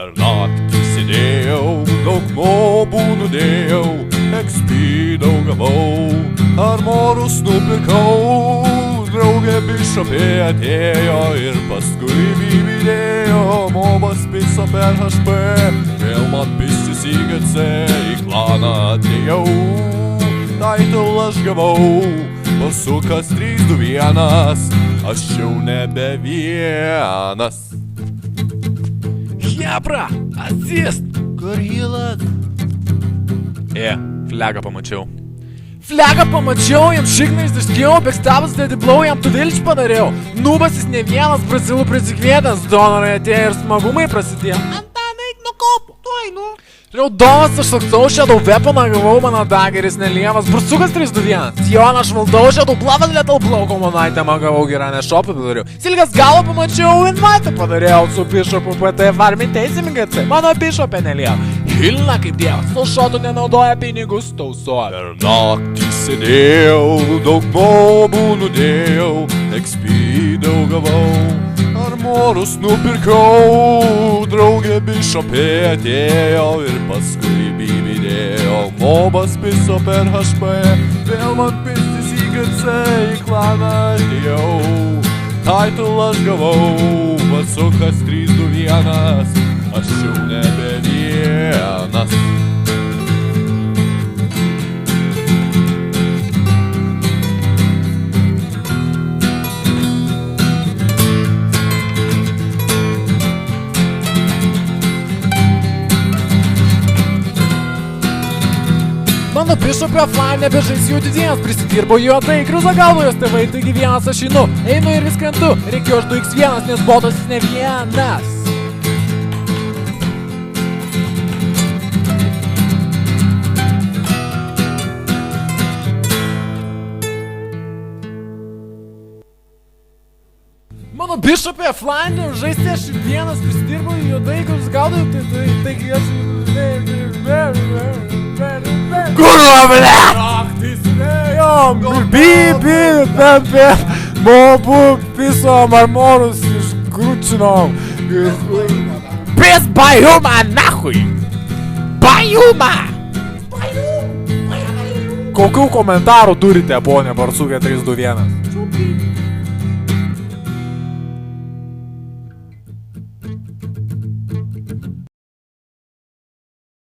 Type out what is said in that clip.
Per naktį sėdėjau, daug mobų nudėjau, XP daug gavau, armorus nupirkau. Draugė bišopė atėjo ir paskui bibidėjo, mobas piso per HP, vėl man pistis į GC, į klaną atėjau, title aš gavau, pasukas 3-2-1, aš jau nebe vienas. Hebra, assist! Kur healat? Flegą pamačiau. Flegą pamačiau, jam šiknais išskiau, backstabas steady blow, jam tu vilč padariau. Nubas jis ne vienas, Brazilų prisikvietęs, donorai atėjo ir smagumai prasidėjo. Antanai, nu kopu, tuoj, nu. Raudonas aš saksau, shadow weaponą gavau, mano dageris nelievas, bursukas 3-2-1. Sioną aš valdau, shadow blood lethal blow, komunaitėmą gavau, giranę šopą padariau. Silgas galą pamačiau, invite padariau, su bishopu PT farmi teisimi GC, mano bishopė nelieva. Hilna kaip dievas, nuo šotų nenaudoja pinigus tausoja. Per naktį sėdėjau, daug mobų nudėjau, XP daug gavau, armorus nupirkau. Draugė bišopė atėjo ir paskui bibidėjo, mobas piso per HP, vėl man pistis į GC, į klaną atėjau, title aš gavau, pasukas 3-2-1, aš jau nebe vienas. Mano bishopė offline nebežais jų didiems, prisidirbo juodai, kriuza galvo jos tėvai, taigi vienas aš einu ir vis krentu, reikėjo aš 2x1, nes botas jis ne vienas. Mano bishopė offline žaisti aš vienas, prisidirbo juodai, kriuza galvo, taigi aš... Kurva, ble! Naktį sėdėjom, bibi, mobų pisom, armorus išgrūčinom. Pis bajumą, nahui! Bajumą! Kokių komentarų turite, ponė Barsukė 321?